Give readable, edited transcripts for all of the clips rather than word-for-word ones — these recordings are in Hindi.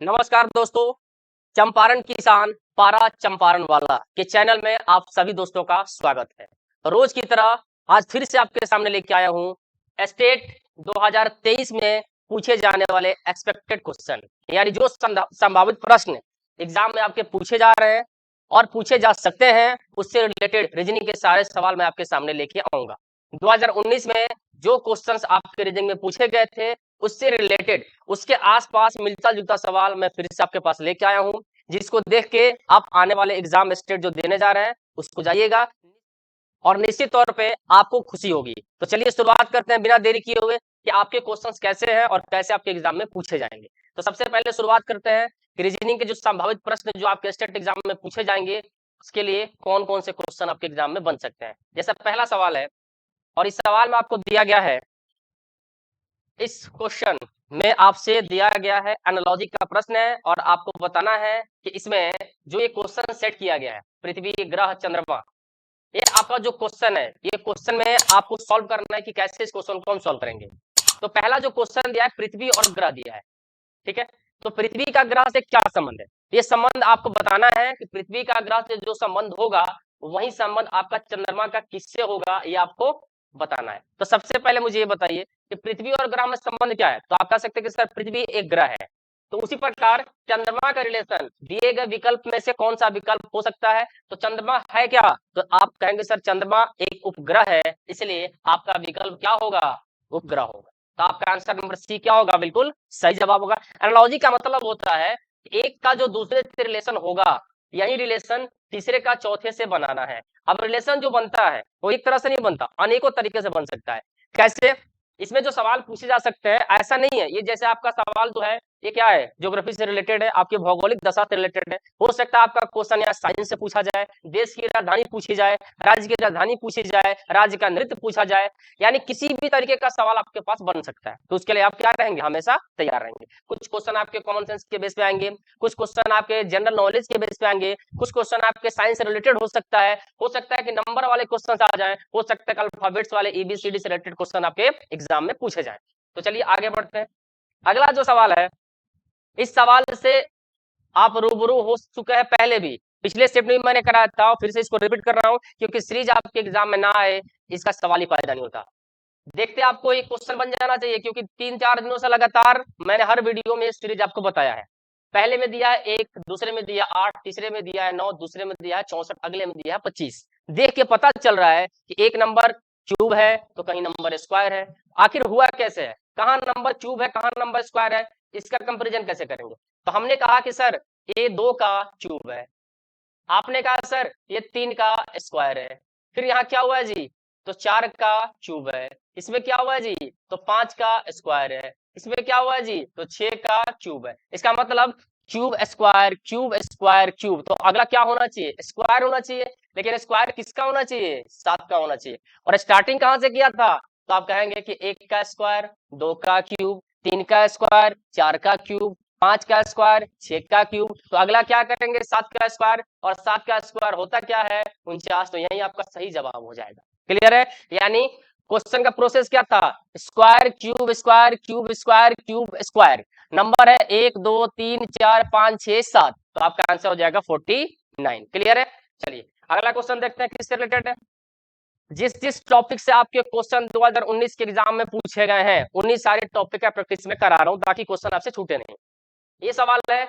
नमस्कार दोस्तों, चंपारण किसान पारा चंपारण वाला के चैनल में आप सभी दोस्तों का स्वागत है। रोज की तरह आज फिर से आपके सामने लेके आया हूँ स्टेट 2023 में पूछे जाने वाले एक्सपेक्टेड क्वेश्चन, यानी जो संभावित प्रश्न एग्जाम में आपके पूछे जा रहे हैं और पूछे जा सकते हैं, उससे रिलेटेड रीजनिंग के सारे सवाल मैं आपके सामने लेके आऊंगा। 2019 में जो क्वेश्चंस आपके रीजनिंग में पूछे गए थे, उससे रिलेटेड उसके आसपास मिलता जुलता सवाल मैं फिर से आपके पास लेके आया हूं, जिसको देख के आप आने वाले एग्जाम स्टेट जो देने जा रहे हैं उसको जाइएगा और निश्चित तौर पे आपको खुशी होगी। तो चलिए शुरुआत करते हैं बिना देरी किए हुए कि आपके क्वेश्चंस कैसे हैं और कैसे आपके एग्जाम में पूछे जाएंगे। तो सबसे पहले शुरुआत करते हैं कि रीजनिंग के जो संभावित प्रश्न जो आपके स्टेट एग्जाम में पूछे जाएंगे, उसके लिए कौन कौन से क्वेश्चन आपके एग्जाम में बन सकते हैं। जैसा पहला सवाल है और इस सवाल में आपको दिया गया है, इस क्वेश्चन में आपसे दिया गया है एनालॉजी का प्रश्न है और आपको बताना है कि इसमें जो ये क्वेश्चन सेट किया गया है पृथ्वी, ग्रह, चंद्रमा, ये आपका जो क्वेश्चन है, ये क्वेश्चन में आपको सॉल्व करना है कि कैसे इस क्वेश्चन को हम सॉल्व करेंगे। तो पहला जो क्वेश्चन दिया है पृथ्वी और ग्रह दिया है, ठीक है। तो पृथ्वी का ग्रह से क्या संबंध है, ये संबंध आपको बताना है कि पृथ्वी का ग्रह से जो संबंध होगा वही संबंध आपका चंद्रमा का किससे होगा, ये आपको बताना है। तो सबसे पहले मुझे ये बताइए कि पृथ्वी और ग्रह में संबंध क्या है। तो आप कह सकते हैं कि सर पृथ्वी एक ग्रह है, तो उसी प्रकार चंद्रमा का रिलेशन दिए गए विकल्प में से कौन सा विकल्प हो सकता है। तो चंद्रमा है क्या, तो आप कहेंगे सर चंद्रमा एक उपग्रह है, इसलिए आपका विकल्प क्या होगा, उपग्रह होगा। तो आपका आंसर नंबर सी क्या होगा, बिल्कुल सही जवाब होगा। एनालॉजी का मतलब होता है एक का जो दूसरे से रिलेशन होगा, यही रिलेशन तीसरे का चौथे से बनाना है। अब रिलेशन जो बनता है वो एक तरह से नहीं बनता, अनेकों तरीके से बन सकता है। कैसे, इसमें जो सवाल पूछे जा सकते हैं ऐसा नहीं है, ये जैसे आपका सवाल जो है ये क्या है, ज्योग्राफी से रिलेटेड है, आपकी भौगोलिक दशा से रिलेटेड है। हो सकता है आपका क्वेश्चन या साइंस से पूछा जाए, देश की राजधानी पूछी जाए, राज्य की राजधानी पूछी जाए, राज्य का नृत्य पूछा जाए, यानी किसी भी तरीके का सवाल आपके पास बन सकता है। तो उसके लिए आप क्या रहेंगे, हमेशा तैयार रहेंगे। कुछ क्वेश्चन आपके कॉमन सेंस के बेस पे आएंगे, कुछ क्वेश्चन आपके जनरल नॉलेज के बेस पे आएंगे, कुछ क्वेश्चन आपके साइंस से रिलेटेड हो सकता है कि नंबर वाले क्वेश्चन आ जाए, हो सकता है अल्फाबेट्स वाले एबीसीडी से रिलेटेड क्वेश्चन आपके एग्जाम में पूछे जाए। तो चलिए आगे बढ़ते हैं। अगला जो सवाल है, इस सवाल से आप रूबरू हो चुके हैं पहले भी, पिछले स्टेप में मैंने कराया था और फिर से इसको रिपीट कर रहा हूं क्योंकि सीरीज आपके एग्जाम में ना आए इसका सवाल ही फायदा नहीं होता। देखते आपको एक क्वेश्चन बन जाना चाहिए, क्योंकि 3-4 दिनों से लगातार मैंने हर वीडियो में सीरीज आपको बताया है। पहले में दिया है 1, दूसरे में दिया 8, तीसरे में दिया है 9, दूसरे में दिया है 64, अगले में दिया है 25। देख के पता चल रहा है कि एक नंबर क्यूब है तो कहीं नंबर स्क्वायर है। आखिर हुआ कैसे है, कहाँ नंबर क्यूब है, कहाँ नंबर स्क्वायर है, इसका कंपेरिजन कैसे करेंगे। तो हमने कहा कि सर ये 2 का क्यूब है, आपने कहा सर ये 3 का स्क्वायर है, फिर यहाँ क्या हुआ है जी, तो 4 का क्यूब है, इसमें क्या हुआ है जी, तो 5 का स्क्वायर है, इसमें क्या हुआ है जी, तो 6 का क्यूब है। इसका मतलब cube square cube square cube, तो अगला क्या होना चाहिए, स्क्वायर होना चाहिए। लेकिन स्क्वायर किसका होना चाहिए, 7 का होना चाहिए। और स्टार्टिंग कहाँ से किया था, तो आप कहेंगे कि 1 का स्क्वायर, 2 का क्यूब, 3 का स्क्वायर, 4 का क्यूब, 5 का स्क्वायर, 6 का क्यूब। तो अगला क्या करेंगे, 7 का स्क्वायर, और 7 का स्क्वायर होता क्या है, 49। तो यही आपका सही जवाब हो जाएगा। क्लियर है, यानी क्वेश्चन का प्रोसेस क्या था, square cube square cube square cube square. Number है 1 2 3 4 5 6 7, तो आपका आंसर हो जाएगा 49। क्लियर है। चलिए अगला क्वेश्चन देखते हैं किससे रिलेटेड है। जिस जिस टॉपिक से आपके क्वेश्चन 2019 के एग्जाम में पूछे गए हैं, उन्हीं सारे टॉपिक का प्रैक्टिस में करा रहा हूं ताकि क्वेश्चन आपसे छूटे नहीं। ये सवाल है,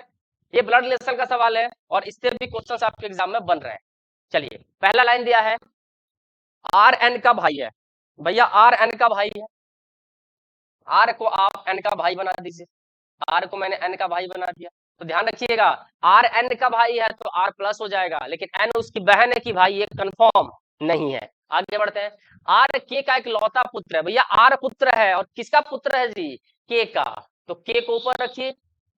ये ब्लड रिलेशन का सवाल है और इससे भी क्वेश्चन आपके एग्जाम में बन रहे हैं। चलिए पहला लाइन दिया है, आर एन का भाई है। भैया आर एन का भाई है, आर को आप एन का भाई बना दीजिए, आर को मैंने एन का भाई बना दिया। तो ध्यान रखिएगा, आर एन का भाई है तो आर प्लस हो जाएगा, लेकिन एन उसकी बहन है कि भाई, ये कंफर्म नहीं है। आगे बढ़ते हैं, आर के का इकलौता पुत्र है। भैया आर पुत्र है और किसका पुत्र है जी, के का। तो के को ऊपर रखिए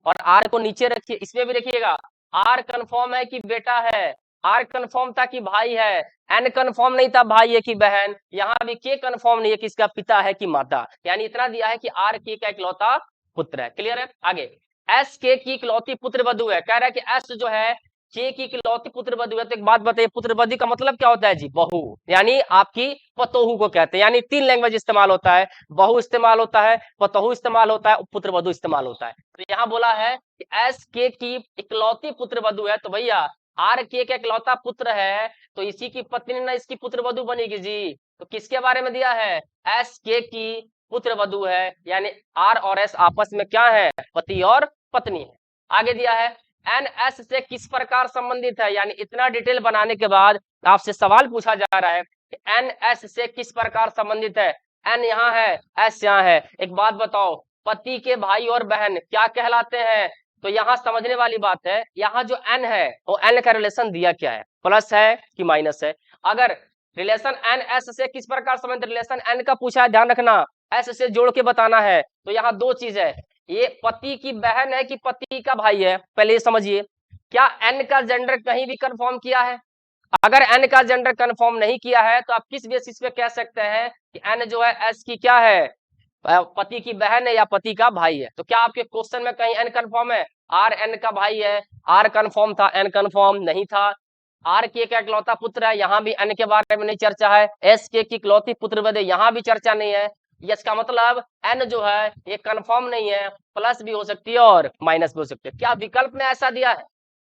और आर को नीचे रखिए। इसमें भी देखिएगा, आर कंफर्म है कि बेटा है, आर कंफर्म था कि भाई है, एन कंफर्म नहीं था भाई है कि बहन, यहाँ भी के कंफर्म नहीं है कि इसका पिता है कि माता, यानी इतना दिया है कि आर के का इकलौता पुत्र है। क्लियर है। आगे, एस के की इकलौती पुत्र वधु है, कह रहा है कि एस जो है के की इकलौती पुत्र वधू है। तो एक बात बताइए, पुत्र वधू का मतलब क्या होता है जी? बहू, यानी आपकी पतोहू को कहते हैं। यानी 3 लैंग्वेज इस्तेमाल होता है, बहू इस्तेमाल होता है, पतोहू इस्तेमाल होता है, पुत्र वधू इस्तेमाल होता है। तो यहाँ बोला है कि एस के की इकलौती पुत्र वधू है, तो भैया आर के का इकलौता पुत्र है, तो इसी की पत्नी ना इसकी पुत्र वधू बनेगी जी। तो किसके बारे में दिया है? एस के की पुत्र वधू है, यानी आर और एस आपस में क्या है? पति और पत्नी है। आगे दिया है एन एस से किस प्रकार संबंधित है, यानी इतना डिटेल बनाने के बाद आपसे सवाल पूछा जा रहा है कि एन एस से किस प्रकार संबंधित है। एन यहाँ है, एस यहाँ है। एक बात बताओ, पति के भाई और बहन क्या कहलाते हैं? तो यहाँ समझने वाली बात है, यहाँ जो एन है वो एन का रिलेशन दिया क्या है, प्लस है कि माइनस है। अगर रिलेशन एन एस से किस प्रकार संबंधित, रिलेशन एन का पूछा है, ध्यान रखना एस से जोड़ के बताना है। तो यहाँ दो चीज है, ये पति की बहन है कि पति का भाई है, पहले ये समझिए। क्या एन का जेंडर कहीं भी कंफर्म किया है? अगर एन का जेंडर कंफर्म नहीं किया है तो आप किस बेसिस पे कह सकते हैं कि एन जो है एस की क्या है? पति की बहन है या पति का भाई है। तो क्या आपके क्वेश्चन में कहीं एन कंफर्म है? आर एन का भाई है, आर कंफर्म था, एन कंफर्म नहीं था। आर के का इकलौता पुत्र है, यहाँ भी एन के बारे में नहीं चर्चा है। एस के की इकलौती पुत्र वधू, यहाँ भी चर्चा नहीं है। इसका मतलब एन जो है ये कंफर्म नहीं है, प्लस भी हो सकती है और माइनस भी हो सकती है। क्या विकल्प में ऐसा दिया है?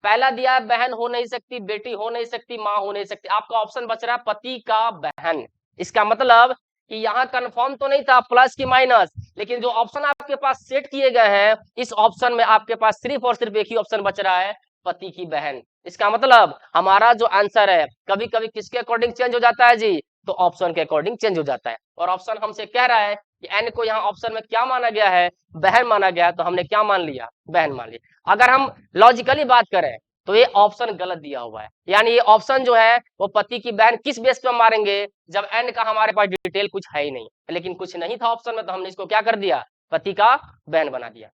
पहला दिया है बहन हो नहीं सकती, बेटी हो नहीं सकती, माँ हो नहीं सकती। आपका ऑप्शन बच रहा है पति का बहन। इसका मतलब कि यहाँ कंफर्म तो नहीं था प्लस की माइनस, लेकिन जो ऑप्शन आपके पास सेट किए गए हैं इस ऑप्शन में आपके पास सिर्फ और सिर्फ एक ही ऑप्शन बच रहा है, पति की बहन। इसका मतलब हमारा जो आंसर है कभी कभी किसके अकॉर्डिंग चेंज हो जाता है जी? तो ऑप्शन के अकॉर्डिंग चेंज हो जाता है। और ऑप्शन हमसे कह रहा है कि एन को यहाँ ऑप्शन में क्या माना गया है? बहन माना गया है, तो हमने क्या मान लिया? बहन मान लिया। अगर हम लॉजिकली बात करें तो ये ऑप्शन गलत दिया हुआ है, यानी ये ऑप्शन जो है वो पति की बहन किस बेस पे मारेंगे जब एन का हमारे पास डिटेल कुछ है ही नहीं, लेकिन कुछ नहीं था ऑप्शन में तो हमने इसको क्या कर दिया? पति का बहन बना दिया।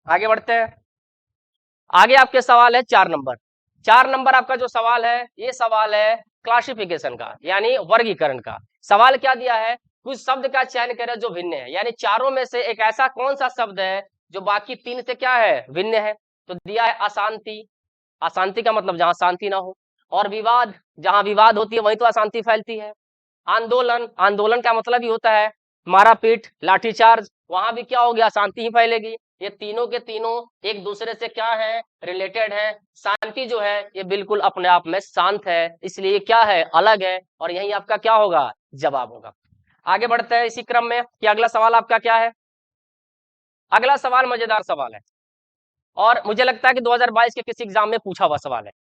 आगे बढ़ते हैं। आगे आपके सवाल है 4 नंबर। 4 नंबर आपका जो सवाल है ये सवाल है क्लासिफिकेशन का, यानी वर्गीकरण का। सवाल क्या दिया है? कुछ शब्द का चयन करें जो भिन्न है, यानी चारों में से एक ऐसा कौन सा शब्द है जो बाकी 3 से क्या है? भिन्न है। तो दिया है अशांति, अशांति का मतलब जहां शांति ना हो, और विवाद, जहां विवाद होती है वहीं तो अशांति फैलती है। आंदोलन, आंदोलन का मतलब ही होता है मारा पीट, लाठीचार्ज, वहां भी क्या हो गया? शांति ही फैलेगी। ये तीनों के तीनों एक दूसरे से क्या है? रिलेटेड है। शांति जो है ये बिल्कुल अपने आप में शांत है, इसलिए क्या है? अलग है, और यही आपका क्या होगा? जवाब होगा। आगे बढ़ते हैं इसी क्रम में कि अगला सवाल आपका क्या है। अगला सवाल मजेदार सवाल है और मुझे लगता है कि 2022 के किसी एग्जाम में पूछा हुआ सवाल है।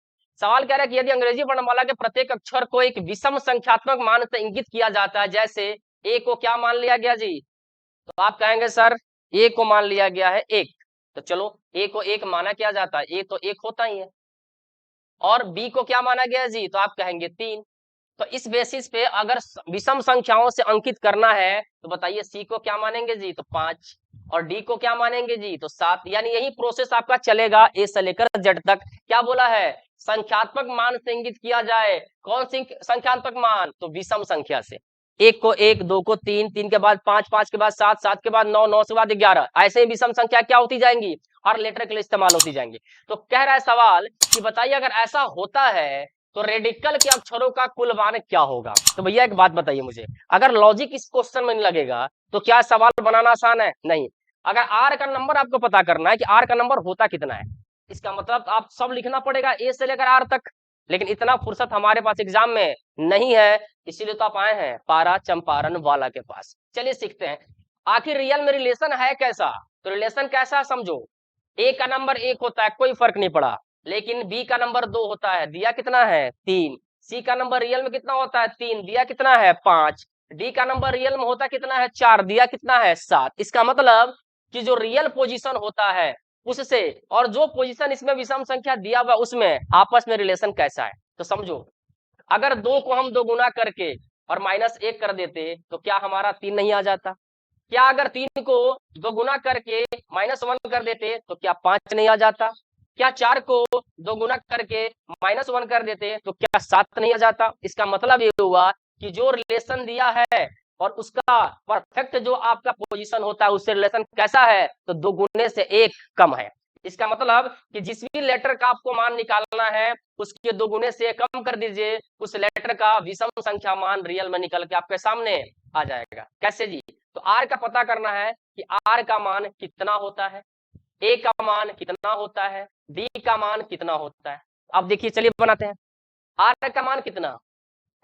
सवाल कह रहा है कि यदि अंग्रेजी वर्णमाला के प्रत्येक अक्षर को एक विषम संख्यात्मक मान से इंगित किया जाता है, जैसे ए को क्या मान लिया गया जी? तो आप कहेंगे सर ए को मान लिया गया है 1, तो चलो ए को 1 माना क्या जाता है? ए तो 1 होता ही है। और बी को क्या माना गया जी? तो आप कहेंगे 3। तो इस बेसिस पे अगर विषम संख्याओं से अंकित करना है तो बताइए सी को क्या मानेंगे जी? तो 5, और डी को क्या मानेंगे जी? तो 7। यानी यही प्रोसेस आपका चलेगा ए से लेकर जेड तक। क्या बोला है? संख्यात्मक मान से इंगित किया जाए। कौन सी संख्यात्मक मान? तो विषम संख्या से। 1 को 1, 2 को 3, 3 के बाद 5, 5 के बाद 7, 7 के बाद 9, 9 के बाद 11, ऐसे ही विषम संख्या क्या होती जाएंगी? हर लेटर के लिए इस्तेमाल होती जाएंगी। तो कह रहा है सवाल कि बताइए अगर ऐसा होता है तो रेडिकल के अक्षरों का कुल मान क्या होगा? तो भैया एक बात बताइए मुझे, अगर लॉजिक इस क्वेश्चन में नहीं लगेगा तो क्या सवाल बनाना आसान है? नहीं। अगर आर का नंबर आपको पता करना है कि आर का नंबर होता कितना है, इसका मतलब आप सब लिखना पड़ेगा ए से लेकर आर तक, लेकिन इतना फुर्सत हमारे पास एग्जाम में नहीं है, इसीलिए तो आप आए हैं पारा चंपारण वाला के पास। चलिए सीखते हैं आखिर रियल में रिलेशन है कैसा। तो रिलेशन कैसा समझो, ए का नंबर 1 होता है, कोई फर्क नहीं पड़ा, लेकिन बी का नंबर 2 होता है, दिया कितना है? 3। सी का नंबर रियल में कितना होता है? 3, दिया कितना है? 5। डी का नंबर रियल में होता कितना है? 4, दिया कितना है? 7। इसका मतलब कि जो रियल पोजीशन होता है उससे और जो पोजीशन इसमें विषम संख्या दिया हुआ उसमें आपस में रिलेशन कैसा है। तो समझो, अगर 2 को हम 2 गुना करके और -1 कर देते तो क्या हमारा 3 नहीं आ जाता? क्या अगर 3 को 2 गुना करके -1 कर देते तो क्या 5 नहीं आ जाता? क्या 4 को 2 गुना करके -1 कर देते तो क्या 7 नहीं आ जाता? इसका मतलब ये हुआ कि जो रिलेशन दिया है और उसका परफेक्ट जो आपका पोजीशन होता है उससे रिलेशन कैसा है? तो 2 गुने से 1 कम है। इसका मतलब कि जिस भी लेटर का आपको मान निकालना है उसके 2 गुने से कम कर दीजिए, उस लेटर का विषम संख्या मान रियल में निकल के आपके सामने आ जाएगा। कैसे जी? तो आर का पता करना है कि आर का मान कितना होता है, ए का मान कितना होता है, बी का मान कितना होता है। अब देखिए, चलिए बनाते हैं। आर का मान कितना?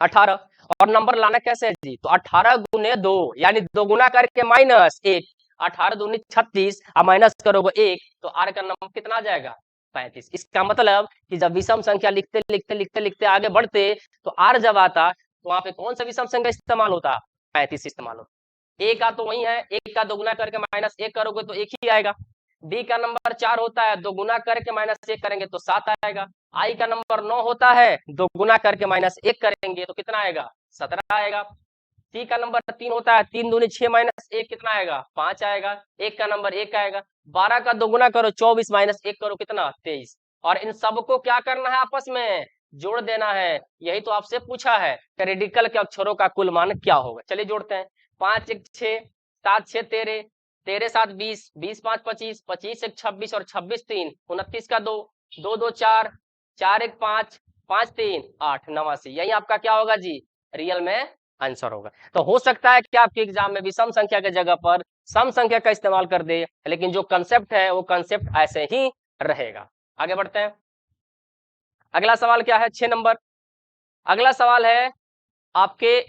18। और नंबर लाना कैसे है जी? तो 18 गुने 2 यानी 2 गुना करके माइनस 1, 18 दूनी 36 और माइनस करोगे 1 तो आर का नंबर कितना आ जाएगा? 35। इसका मतलब कि जब विषम संख्या लिखते लिखते लिखते लिखते आगे बढ़ते तो आर जब आता तो वहां पे कौन सा विषम संख्या इस्तेमाल होता? 35 इस्तेमाल होता। ए का तो वही है, एक का 2 गुना करके माइनस 1 करोगे तो 1 ही आएगा। बी का नंबर 4 होता है, 2 गुना करके माइनस 1 करेंगे तो 7 आएगा। आई का नंबर 9 होता है, 2 गुना करके माइनस 1 करेंगे तो कितना आएगा? 17 आएगा। सी का नंबर 3 होता है, 3 दूनी 6 माइनस 1 कितना आएगा? 5 आएगा। एक का नंबर 1 आएगा। 12 का 2 गुना करो 24 माइनस 1 करो कितना? 23। और इन सबको क्या करना है? आपस में जोड़ देना है। यही तो आपसे पूछा है रेडिकल के अक्षरों का कुल मान क्या होगा। चलिए जोड़ते हैं। 5 1 6, 7 6 13, 13 7 20, 20 5 25, 25 1 26 और 26 3 29 का 2, 2 2 4, 4 1 5, 5 3 8 89। यही आपका क्या होगा जी? रियल में आंसर होगा। तो हो सकता है कि आपके एग्जाम में विषम संख्या के जगह पर सम संख्या का इस्तेमाल कर दे, लेकिन जो कंसेप्ट है वो कंसेप्ट ऐसे ही रहेगा। आगे बढ़ते हैं। अगला सवाल क्या है? 6 नंबर। अगला सवाल है आपके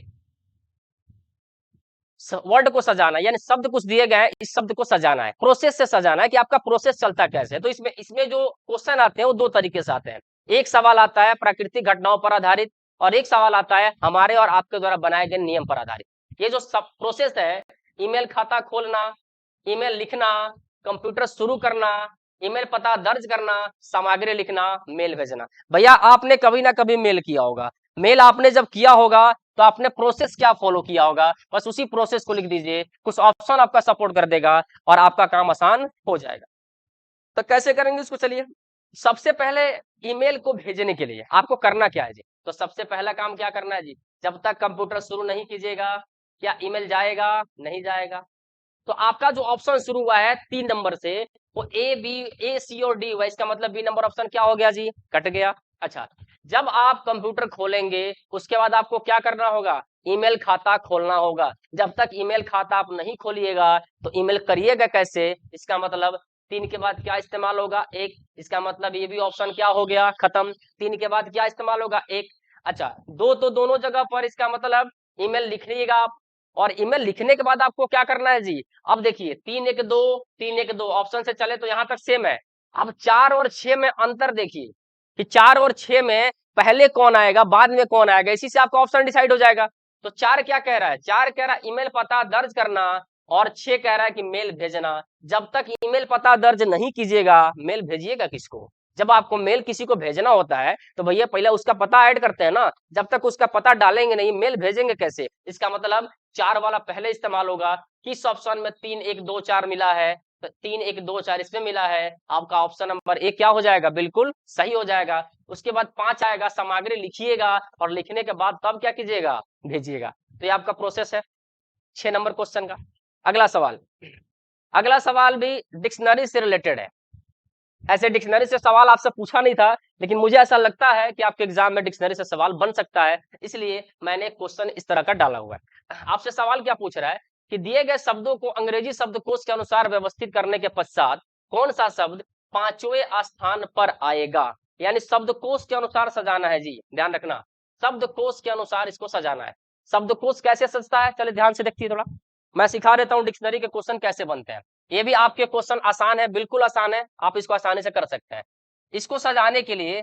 वर्ड को सजाना, यानी शब्द कुछ दिए गए हैं, इस शब्द को सजाना है, प्रोसेस से सजाना है कि आपका प्रोसेस चलता कैसे है। तो इसमें जो क्वेश्चन आते हैं वो 2 तरीके से आते हैं। एक सवाल आता है प्राकृतिक घटनाओं पर आधारित और एक सवाल आता है हमारे और आपके द्वारा बनाए गए नियम पर आधारित। ये जो सब प्रोसेस है, ईमेल खाता खोलना, ईमेल लिखना, कंप्यूटर शुरू करना, ईमेल पता दर्ज करना, सामग्री लिखना, मेल भेजना। भैया आपने कभी ना कभी मेल किया होगा। मेल आपने जब किया होगा तो आपने प्रोसेस क्या फॉलो किया होगा, बस उसी प्रोसेस को लिख दीजिए। कुछ ऑप्शन आपका सपोर्ट कर देगा और आपका काम आसान हो जाएगा। तो कैसे करेंगे इसको? चलिए, सबसे पहले ईमेल को भेजने के लिए आपको करना क्या है जी? तो सबसे पहला काम क्या करना है जी? जब तक कंप्यूटर शुरू नहीं कीजिएगा, क्या ईमेल जाएगा? नहीं जाएगा। तो आपका जो ऑप्शन शुरू हुआ है 3 नंबर से, वो ए बी, ए सी और डी हुआ, इसका मतलब बी नंबर ऑप्शन क्या हो गया जी? कट गया। अच्छा, जब आप कंप्यूटर खोलेंगे उसके बाद आपको क्या करना होगा? ईमेल खाता खोलना होगा। जब तक ईमेल खाता आप नहीं खोलिएगा तो ईमेल करिएगा कैसे? इसका मतलब 3 के बाद क्या इस्तेमाल होगा? 1। इसका मतलब ये भी ऑप्शन क्या हो गया? खत्म। 3 के बाद क्या इस्तेमाल होगा? 1। अच्छा, 2 तो दोनों जगह पर, इसका मतलब ईमेल लिख लीजिएगा आप। और ईमेल लिखने के बाद आपको क्या करना है जी? अब देखिए 3 1 2, 3 1 2 ऑप्शन से चले तो यहाँ तक सेम है। अब 4 और 6 में अंतर देखिए कि 4 और 6 में पहले कौन आएगा बाद में कौन आएगा, इसी से आपका ऑप्शन डिसाइड हो जाएगा। तो 4 क्या कह रहा है? 4 कह रहा है ईमेल पता दर्ज करना और 6 कह रहा है कि मेल भेजना। जब तक ईमेल पता दर्ज नहीं कीजिएगा मेल भेजिएगा किसको? जब आपको मेल किसी को भेजना होता है तो भैया पहले उसका पता ऐड करते हैं ना। जब तक उसका पता डालेंगे नहीं मेल भेजेंगे कैसे? इसका मतलब 4 वाला पहले इस्तेमाल होगा। किस ऑप्शन में 3 1 2 4 मिला है? तो 3 1 2 4 इसमें मिला है। आपका ऑप्शन नंबर 1 क्या हो जाएगा? बिल्कुल सही हो जाएगा। उसके बाद 5 आएगा, सामग्री लिखिएगा और लिखने के बाद तब क्या कीजिएगा? भेजिएगा। तो ये आपका प्रोसेस है 6 नंबर क्वेश्चन का। अगला सवाल, अगला सवाल भी डिक्शनरी से रिलेटेड है। ऐसे डिक्शनरी से सवाल आपसे पूछा नहीं था, लेकिन मुझे ऐसा लगता है कि आपके एग्जाम में डिक्शनरी से सवाल बन सकता है, इसलिए मैंने क्वेश्चन इस तरह का डाला हुआ है। आपसे सवाल क्या पूछ रहा है कि दिए गए शब्दों को अंग्रेजी शब्दकोश के अनुसार व्यवस्थित करने के पश्चात कौन सा शब्द 5वें स्थान पर आएगा? यानी शब्दकोश के अनुसार सजाना है जी, ध्यान रखना। शब्दकोश के अनुसार इसको सजाना है। शब्दकोश कैसे सजता है? चलिए ध्यान से देखिए थोड़ा। मैं सिखा देता हूँ डिक्शनरी के क्वेश्चन कैसे बनते हैं। ये भी आपके क्वेश्चन आसान है, बिल्कुल आसान है, आप इसको आसानी से कर सकते हैं। इसको सजाने के लिए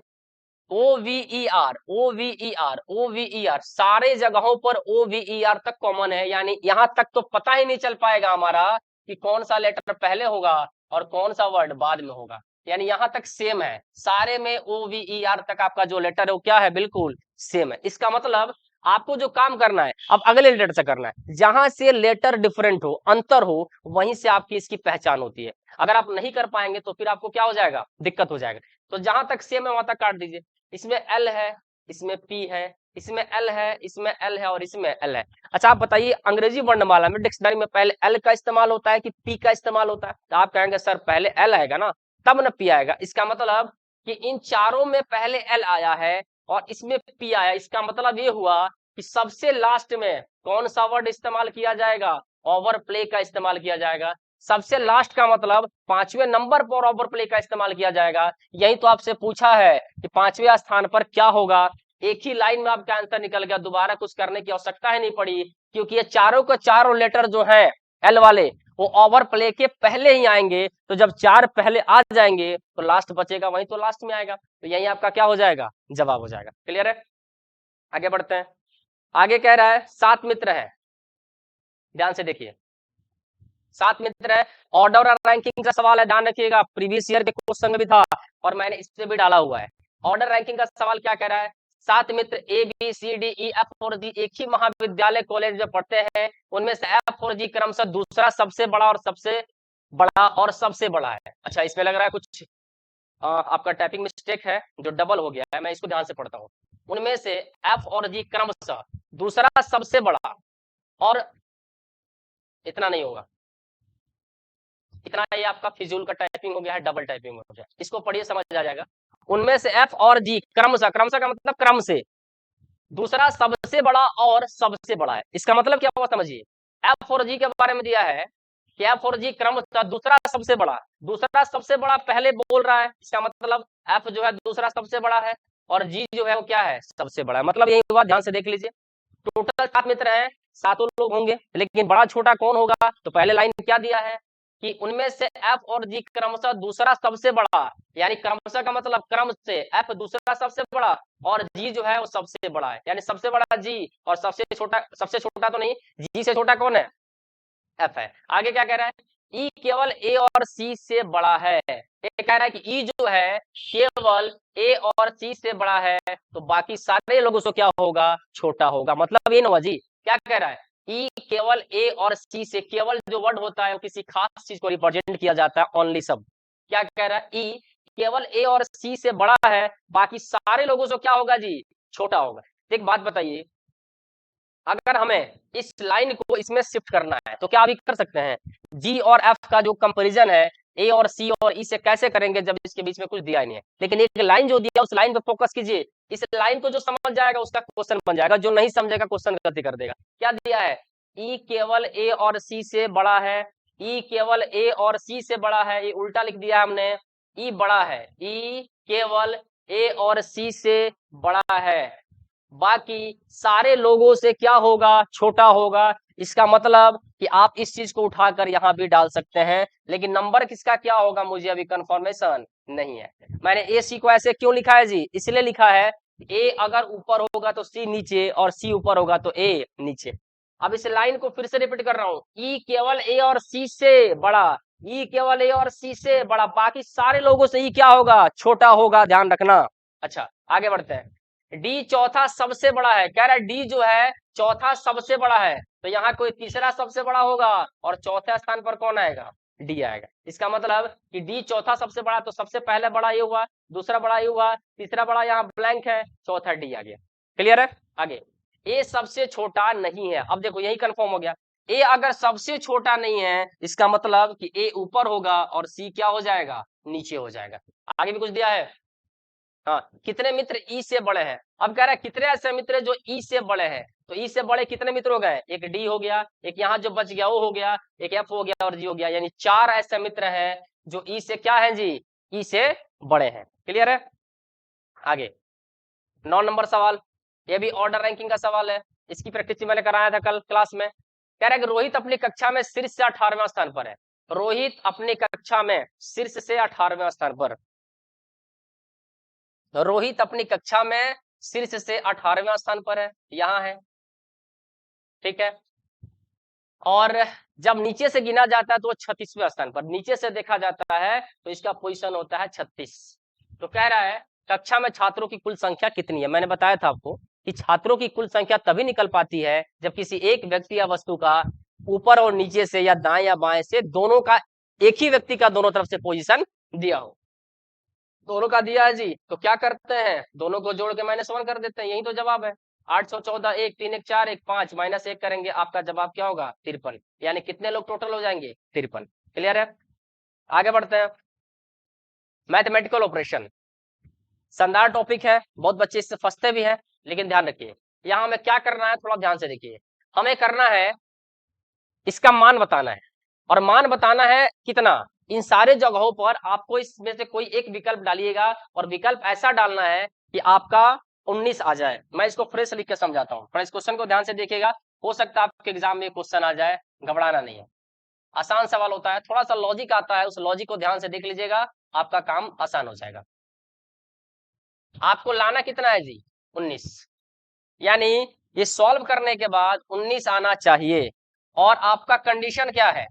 OVER OVER OVER सारे जगहों पर OVER तक कॉमन है, यानी यहां तक तो पता ही नहीं चल पाएगा हमारा कि कौन सा लेटर पहले होगा और कौन सा वर्ड बाद में होगा। यानी यहां तक सेम है, सारे में OVER तक आपका जो लेटर है वो क्या है? बिल्कुल सेम है। इसका मतलब आपको जो काम करना है अब अगले लेटर से करना है। जहां से लेटर डिफरेंट हो, अंतर हो, वहीं से आपकी इसकी पहचान होती है। अगर आप नहीं कर पाएंगे तो फिर आपको क्या हो जाएगा? दिक्कत हो जाएगा। तो जहां तक सेम है वहां तक काट दीजिए। इसमें एल है, इसमें पी है, इसमें एल है, इसमें एल है और इसमें एल है। अच्छा आप बताइए अंग्रेजी वर्णमाला में डिक्शनरी में पहले एल का इस्तेमाल होता है कि पी का इस्तेमाल होता है? तो आप कहेंगे सर पहले एल आएगा ना। तब न पी आएगा। इसका मतलब कि इन चारों में पहले एल आया है और इसमें पी आया। इसका मतलब ये हुआ कि सबसे लास्ट में कौन सा वर्ड इस्तेमाल किया जाएगा? ओवर प्ले का इस्तेमाल किया जाएगा। सबसे लास्ट का मतलब पांचवें नंबर पर ओवर प्ले का इस्तेमाल किया जाएगा। यही तो आपसे पूछा है कि पांचवें स्थान पर क्या होगा। एक ही लाइन में आपका आंसर निकल गया, दोबारा कुछ करने की आवश्यकता ही नहीं पड़ी, क्योंकि ये चारों के चारों लेटर जो है एल वाले वो ओवर प्ले के पहले ही आएंगे। तो जब चार पहले आ जाएंगे तो लास्ट बचेगा, वही तो लास्ट में आएगा। तो यही आपका क्या हो जाएगा? जवाब हो जाएगा। क्लियर है? आगे बढ़ते हैं। आगे कह रहा है 7 मित्र है। ध्यान से देखिए, 7 मित्र है। ऑर्डर और रैंकिंग का सवाल है, ध्यान रखिएगा। प्रीवियस ईयर के क्वेश्चन में भी था और मैंने इस पे भी डाला हुआ है। ऑर्डर रैंकिंग का सवाल क्या कह रहा है? 7 मित्र A B C D E F और जी एक ही महाविद्यालय कॉलेज में पढ़ते हैं। उनमें से एफ और जी क्रमशः दूसरा सबसे बड़ा और सबसे बड़ा है। अच्छा, इसमें लग रहा है कुछ आपका टाइपिंग मिस्टेक है जो डबल हो गया है। मैं इसको ध्यान से पढ़ता हूँ। उनमें से एफ और जी क्रमशः दूसरा सबसे बड़ा और इतना नहीं होगा, इतना ये आपका फिजूल का टाइपिंग हो गया है, डबल टाइपिंग हो गया। इसको पढ़िए, समझ आ जाएगा। उनमें से एफ और जी क्रमशः, क्रमशः का मतलब क्रम से, दूसरा सबसे बड़ा और सबसे बड़ा है। इसका मतलब क्या हुआ समझिए। एफ और जी के बारे में दिया है कि एफ और जी क्रमशः दूसरा सबसे बड़ा, दूसरा सबसे बड़ा पहले बोल रहा है। इसका मतलब एफ जो है दूसरा सबसे बड़ा है और जी जो है वो क्या है? सबसे बड़ा है। मतलब यही हुआ, ध्यान से देख लीजिए। टोटल 7 मित्र हैं, सातों लोग होंगे, लेकिन बड़ा छोटा कौन होगा? तो पहले लाइन क्या दिया है कि उनमें से एफ और जी क्रमशः दूसरा सबसे बड़ा, यानी क्रमशः का मतलब क्रम से एफ दूसरा सबसे बड़ा और जी जो है वो सबसे बड़ा है, यानी सबसे बड़ा जी और सबसे छोटा तो नहीं, जी से छोटा कौन है? एफ है। आगे क्या कह रहा है? ई केवल ए और सी से बड़ा है। ये कह रहा है कि ई जो है केवल ए और सी से बड़ा है, तो बाकी सारे लोगों से क्या होगा? छोटा होगा। मतलब ये ना जी, क्या कह रहा है? ई केवल ए और सी से, केवल जो वर्ड होता है वो किसी खास चीज को रिप्रेजेंट किया जाता है, ओनली सब। क्या कह रहा है? ई केवल ए और सी से बड़ा है, बाकी सारे लोगों से क्या होगा जी? छोटा होगा। एक बात बताइए, अगर हमें इस लाइन को इसमें शिफ्ट करना है तो क्या अभी कर सकते हैं? जी और एफ का जो कंपैरिजन है ए और सी और ई से कैसे करेंगे जब इसके बीच में कुछ दिया ही नहीं है। लेकिन एक लाइन जो दिया उस लाइन पे फोकस कीजिए, इस लाइन को जो समझ जाएगा उसका क्वेश्चन बन जाएगा, जो नहीं समझेगा क्वेश्चन गलती कर देगा। क्या दिया है? ई केवल ए और सी से बड़ा है, ई केवल ए और सी से बड़ा है, ये उल्टा लिख दिया हमने। ई बड़ा है, ई केवल ए और सी से बड़ा है, बाकी सारे लोगों से क्या होगा? छोटा होगा। इसका मतलब कि आप इस चीज को उठाकर यहां भी डाल सकते हैं, लेकिन नंबर किसका क्या होगा मुझे अभी कंफर्मेशन नहीं है। मैंने ए सी को ऐसे क्यों लिखा है जी? इसलिए लिखा है ए अगर ऊपर होगा तो सी नीचे और सी ऊपर होगा तो ए नीचे। अब इस लाइन को फिर से रिपीट कर रहा हूं, ई केवल ए और सी से बड़ा, ई केवल ए और सी से बड़ा, बाकी सारे लोगों से ई क्या होगा? छोटा होगा, ध्यान रखना। अच्छा, आगे बढ़ते हैं। डी चौथा सबसे बड़ा है, कह रहा है डी जो है चौथा सबसे बड़ा है, तो यहाँ कोई तीसरा सबसे बड़ा होगा और चौथे स्थान पर कौन आएगा? डी आएगा। इसका मतलब कि डी चौथा सबसे बड़ा, तो सबसे पहले बड़ा ये हुआ, दूसरा बड़ा ये हुआ, तीसरा बड़ा यहाँ ब्लैंक है, चौथा डी आ गया। क्लियर है? आगे ए सबसे छोटा नहीं है। अब देखो यही कंफर्म हो गया, ए अगर सबसे छोटा नहीं है इसका मतलब कि ए ऊपर होगा और सी क्या हो जाएगा? नीचे हो जाएगा। आगे भी कुछ दिया है। हाँ, कितने मित्र ई से बड़े हैं? अब कह रहा है कितने ऐसे मित्र जो ई से बड़े हैं, तो ई से बड़े कितने मित्र हो गए? एक डी हो गया, एक यहाँ जो बच गया वो हो गया, एक एफ हो गया और जी हो गया, यानी 4 ऐसे मित्र हैं जो ई से क्या है जी? ई से बड़े हैं। क्लियर है? आगे 9 नंबर सवाल, ये भी ऑर्डर रैंकिंग का सवाल है। इसकी प्रैक्टिस मैंने कराया था कल क्लास में। कह रहा है कि रोहित अपनी कक्षा में शीर्ष से 18वें स्थान पर है। रोहित अपनी कक्षा में शीर्ष से 18वें स्थान पर, रोहित अपनी कक्षा में शीर्ष से 18वें स्थान पर है, यहाँ है। ठीक है, और जब नीचे से गिना जाता है तो 36वें स्थान पर, नीचे से देखा जाता है तो इसका पोजीशन होता है 36। तो कह रहा है कक्षा में छात्रों की कुल संख्या कितनी है? मैंने बताया था आपको कि छात्रों की कुल संख्या तभी निकल पाती है जब किसी एक व्यक्ति या वस्तु का ऊपर और नीचे से या दाएं या बाएं से दोनों का, एक ही व्यक्ति का दोनों तरफ से पोजीशन दिया हो। दोनों का दिया है जी, तो क्या करते हैं? दोनों को जोड़ के -1 कर देते हैं, यही तो जवाब है। 814 1 3 1 4 1 5 -1 करेंगे, आपका जवाब क्या होगा? 53। यानी कितने लोग टोटल हो जाएंगे? 53। क्लियर है? आगे बढ़ते हैं। मैथमेटिकल ऑपरेशन शानदार टॉपिक है, बहुत बच्चे इससे फंसते भी हैं, लेकिन ध्यान रखिए यहाँ हमें क्या करना है, थोड़ा ध्यान से देखिए। हमें करना है इसका मान बताना है, और मान बताना है कितना, इन सारे जगहों पर आपको इसमें से कोई एक विकल्प डालिएगा, और विकल्प ऐसा डालना है कि आपका 19 आ जाए। मैं इसको फ्रेश लिख के समझाता हूँ, इस क्वेश्चन को ध्यान से देखिएगा, हो सकता है आपके एग्जाम में क्वेश्चन आ जाए, घबराना नहीं है, आसान सवाल होता है, थोड़ा सा लॉजिक आता है, उस लॉजिक को ध्यान से देख लीजिएगा, आपका काम आसान हो जाएगा। आपको लाना कितना है जी, 19, यानी ये सॉल्व करने के बाद 19 आना चाहिए, और आपका कंडीशन क्या है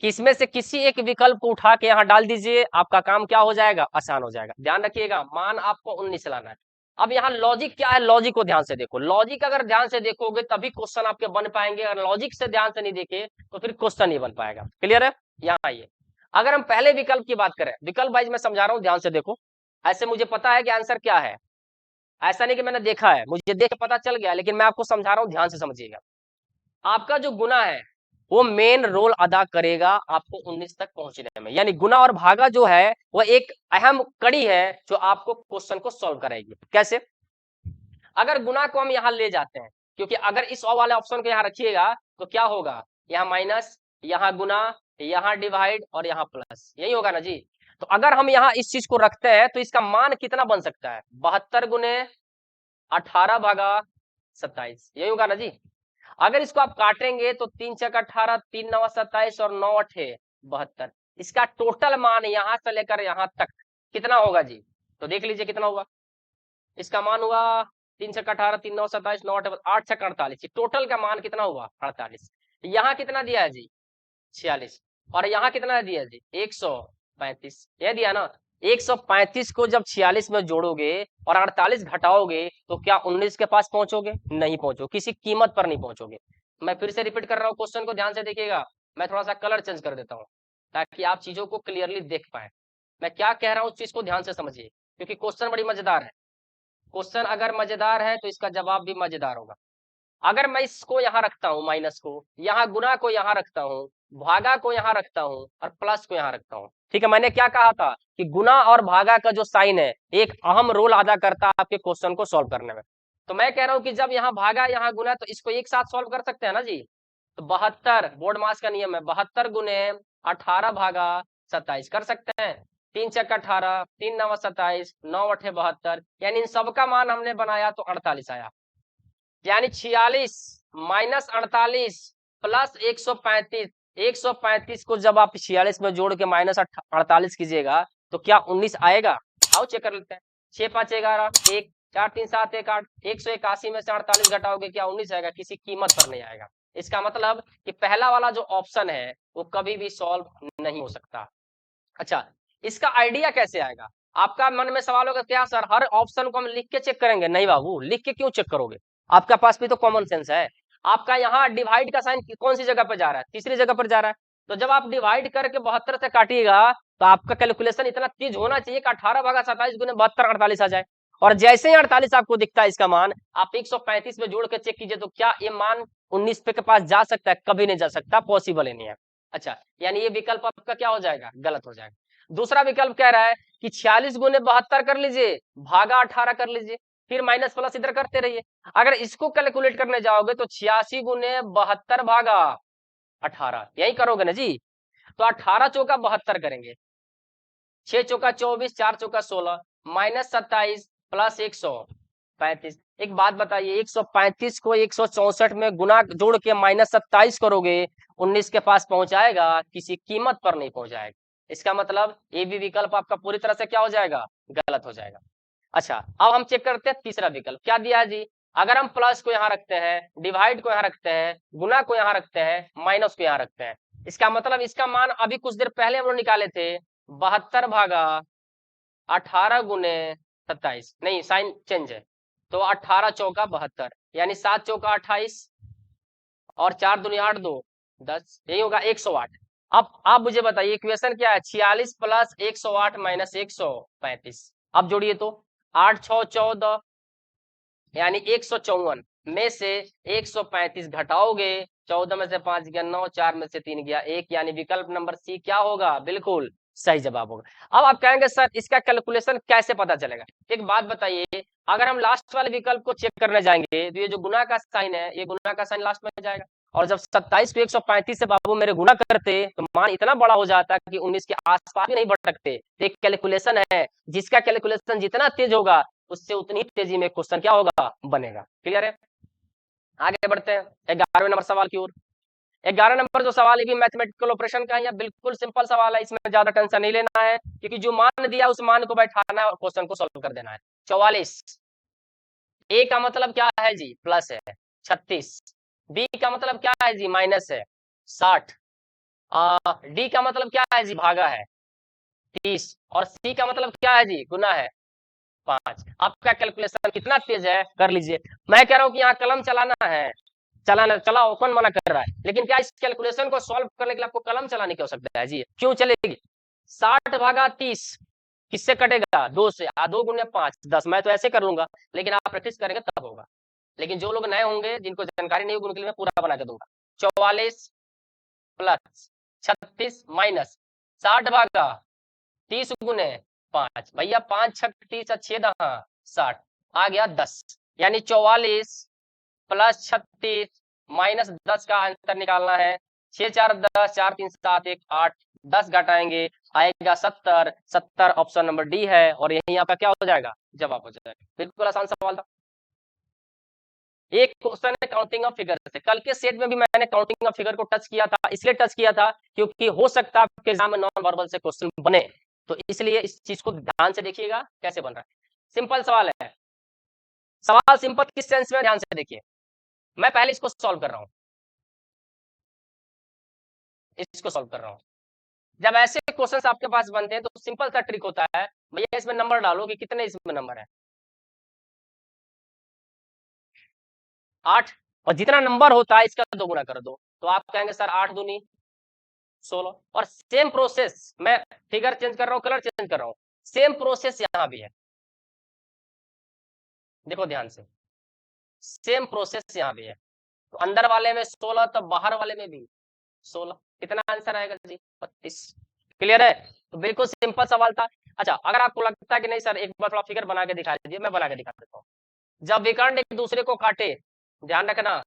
कि इसमें से किसी एक विकल्प को उठा के यहाँ डाल दीजिए, आपका काम क्या हो जाएगा, आसान हो जाएगा। ध्यान रखिएगा, मान आपको 19 लाना है। अब यहाँ लॉजिक क्या है, लॉजिक को ध्यान से देखो, लॉजिक अगर ध्यान से देखोगे तभी क्वेश्चन आपके बन पाएंगे, अगर लॉजिक से ध्यान से नहीं देखे तो फिर क्वेश्चन नहीं बन पाएगा। क्लियर है? यहाँ आइए, अगर हम पहले विकल्प की बात करें, विकल्प वाइज मैं समझा रहा हूँ, ध्यान से देखो, ऐसे मुझे पता है कि आंसर क्या है, ऐसा नहीं कि मैंने देखा है, मुझे देख के पता चल गया, लेकिन मैं आपको समझा रहा हूँ, ध्यान से समझिएगा। आपका जो गुना है वो मेन रोल अदा करेगा आपको 19 तक पहुंचने में, यानी गुना और भागा जो है वो एक अहम कड़ी है जो आपको क्वेश्चन को सॉल्व कराएगी। कैसे? अगर गुना को हम यहाँ ले जाते हैं, क्योंकि अगर इस वाले ऑप्शन को यहाँ रखिएगा तो क्या होगा, यहाँ माइनस, यहाँ गुना, यहाँ डिवाइड और यहाँ प्लस, यही होगा ना जी। तो अगर हम यहाँ इस चीज को रखते हैं तो इसका मान कितना बन सकता है, 72 गुने 18 भागा 27, यही होगा ना जी। अगर इसको आप काटेंगे तो 3 छक 18, 3 9 27 और 9 अठे 72, इसका टोटल मान यहाँ से लेकर यहाँ तक कितना होगा जी, तो देख लीजिए कितना होगा। इसका मान हुआ 3 छक 18, 3 9 27, 9 8 छक 48, टोटल का मान कितना हुआ 48। यहाँ कितना दिया है जी 46, और यहाँ कितना दिया जी 135, यह दिया ना। 135 को जब 46 में जोड़ोगे और 48 घटाओगे तो क्या 19 के पास पहुंचोगे, नहीं पहुंचोगे, किसी कीमत पर नहीं पहुंचोगे। मैं फिर से रिपीट कर रहा हूँ, क्वेश्चन को ध्यान से देखिएगा, मैं थोड़ा सा कलर चेंज कर देता हूँ ताकि आप चीजों को क्लियरली देख पाए। मैं क्या कह रहा हूँ उस चीज को ध्यान से समझिए, क्योंकि क्वेश्चन बड़ी मजेदार है, क्वेश्चन अगर मजेदार है तो इसका जवाब भी मजेदार होगा। अगर मैं इसको यहाँ रखता हूँ, माइनस को यहाँ, गुना को यहाँ रखता हूँ, भागा को यहाँ रखता हूँ और प्लस को यहाँ रखता हूँ, ठीक है। मैंने क्या कहा था कि गुना और भागा का जो साइन है एक अहम रोल अदा करता है आपके क्वेश्चन को सॉल्व करने में। तो मैं कह रहा हूँ कि जब यहाँ भागा यहाँ गुना, तो इसको एक साथ सॉल्व कर सकते हैं ना जी। तो 72, बोर्ड मास का नियम है, 72 गुने 18 भागा 27 कर सकते हैं। 3 छक 18, 3 9 27, 9 अठे 72, यानी इन सबका मान हमने बनाया तो 48 आया, यानी 46 माइनस 48 प्लस 135, 135 को जब आप 46 में जोड़ के माइनस 48 कीजिएगा तो क्या 19 आएगा? आओ चेक कर लेते हैं। 6 5 11, 1 4 3 7 1 8, 181 में से 48 घटाओगे क्या 19 आएगा? किसी कीमत पर नहीं आएगा। इसका मतलब कि पहला वाला जो ऑप्शन है वो कभी भी सॉल्व नहीं हो सकता। अच्छा, इसका आइडिया कैसे आएगा? आपका मन में सवाल होगा क्या सर हर ऑप्शन को हम लिख के चेक करेंगे? नहीं बाबू, लिख के क्यों चेक करोगे, आपका पास भी तो कॉमन सेंस है। आपका यहाँ डिवाइड का साइन कौन सी जगह पर जा रहा है? तीसरी जगह पर जा रहा है। तो जब आप डिवाइड करके 72 से काटिएगा तो आपका कैलकुलेशन इतना तेज होना चाहिए कि 18 भागा 27 गुने 72 48 आ जाए। और जैसे ही 48 आपको दिखता है इसका मान, आप 135 में जोड़ के चेक कीजिए तो क्या ये मान 19 पे के पास जा सकता है? कभी नहीं जा सकता, पॉसिबल ही नहीं है। अच्छा, यानी ये विकल्प आपका क्या हो जाएगा? गलत हो जाएगा। दूसरा विकल्प कह रहा है कि 46 गुने 72 कर लीजिए, भागा 18 कर लीजिए, फिर माइनस प्लस इधर करते रहिए। अगर इसको कैलकुलेट करने जाओगे तो 86 गुने 72 भागा 18, यही करोगे ना जी। तो 18 चौका 72 करेंगे, 6 चौका 24, 4 चौका 16, माइनस 27 प्लस 135। एक बात बताइए, 135 को 164 में गुना जोड़ के माइनस 27 करोगे, 19 के पास पहुंचाएगा? किसी कीमत पर नहीं पहुंचाएगा। इसका मतलब ये भी विकल्प आपका पूरी तरह से क्या हो जाएगा? गलत हो जाएगा। अच्छा, अब हम चेक करते हैं तीसरा विकल्प क्या दिया है जी। अगर हम प्लस को यहाँ रखते हैं, डिवाइड को यहाँ रखते हैं, गुना को यहाँ रखते हैं, माइनस को यहाँ रखते हैं, इसका मतलब इसका मान अभी कुछ देर पहले हम लोग निकाले थे 72 भागा 18 गुने 27, नहीं साइन चेंज है, तो 18 चौका 72, यानी 7 चौका 28 और 4 दूनी 8 2 10, यही होगा 108। अब आप मुझे बताइए इक्वेशन क्या है? 46 प्लस 108 माइनस 135, अब जोड़िए तो 8 6 14, यानी 154 में से 135 घटाओगे, 14 में से 5 गया 9, 4 में से 3 गया 1, यानी विकल्प नंबर सी क्या होगा? बिल्कुल सही जवाब होगा। अब आप कहेंगे सर इसका कैलकुलेशन कैसे पता चलेगा? एक बात बताइए, अगर हम लास्ट वाले विकल्प को चेक करने जाएंगे तो ये जो गुना का साइन है, ये गुना का साइन लास्ट में जाएगा, और जब 27 को 135 से बाबू मेरे गुना करते तो मान इतना बड़ा हो जाता कि 19 के आसपास भी नहीं भटकते। तो एक कैलकुलेशन है, जिसका कैलकुलेशन जितना तेज होगा उससे उतनी ही तेजी में क्वेश्चन क्या होगा, बनेगा। क्लियर है? आगे बढ़ते हैं 11वें नंबर सवाल की ओर। 11 नंबर जो सवाल है भी मैथमेटिकल ऑपरेशन का है, या बिल्कुल सिंपल सवाल है, इसमें ज्यादा टेंशन नहीं लेना है, क्योंकि जो मान दिया उस मान को बैठाना है और क्वेश्चन को सॉल्व कर देना है। 44, ए का मतलब क्या है जी, प्लस है। 36, बी का मतलब क्या है जी, माइनस है। 60, डी का मतलब क्या है जी, भागा है। 30, और सी का मतलब क्या है जी, गुना है। 5। आपका कैलकुलेशन कितना तेज है, कर लीजिए। मैं कह रहा हूँ कि यहाँ कलम चलाना है, चलाना चलाओ, कौन मना कर रहा है, लेकिन क्या इस कैलकुलेशन को सॉल्व करने के लिए आपको कलम चलाने की आवश्यकता है जी? क्यों चलेगी? 60 भागा 30 किससे कटेगा, 2 से। 2 गुने 5 10, मैं तो ऐसे कर लूंगा, लेकिन आप प्रैक्टिस करेंगे तब होगा। लेकिन जो लोग नए होंगे, जिनको जानकारी नहीं होगी, उनके लिए मैं पूरा बना के दूंगा। 44 प्लस 36 माइनस 60 भागा 30 गुने 5, भैया 5 6 30 6 दहा 60, आ गया 10, यानी 44 प्लस 36 माइनस 10 का आंसर निकालना है। 6 4 10, 4 3 7 1 8, 10 घटाएंगे आएगा 70। 70 ऑप्शन नंबर डी है, और यही आपका क्या हो जाएगा, जवाब हो जाएगा। बिल्कुल आसान सवाल था। एक क्वेश्चन है काउंटिंग ऑफ फिगर से। कल के सेट में भी मैंने काउंटिंग ऑफ फिगर को टच किया था, इसलिए टच किया था क्योंकि हो सकता है आपके एग्जाम में नॉन वर्बल से क्वेश्चन बने, तो इसलिए इस चीज को ध्यान से देखिएगा कैसे बन रहा है। सिंपल सवाल है, सवाल सिंपल किस सेंस में, ध्यान से देखिए। मैं पहले इसको सॉल्व कर रहा हूं, इसको सॉल्व कर रहा हूं। जब ऐसे क्वेश्चंस आपके पास बनते हैं तो सिंपल सा ट्रिक होता है, भैया इसमें नंबर डालो कि कितने इसमें नंबर है। 8, और जितना नंबर होता है इसका 2 गुना कर दो, तो आप कहेंगे सर 8 दूनी 16। और सेम प्रोसेस, मैं फिगर चेंज कर रहा हूँ, कलर चेंज कर रहा हूँ, सेम प्रोसेस यहाँ भी है। देखो ध्यान से, सेम प्रोसेस यहाँ भी है। तो अंदर वाले में 16, तो बाहर वाले में भी 16। कितना आंसर आएगा जी, 32। क्लियर है? तो बिल्कुल सिंपल सवाल था। अच्छा, अगर आपको लगता है कि नहीं सर एक बार थोड़ा फिगर बना के दिखा दीजिए, मैं बना के दिखा देता हूँ। जब विकर्ण एक दूसरे को काटे, ध्यान रखना,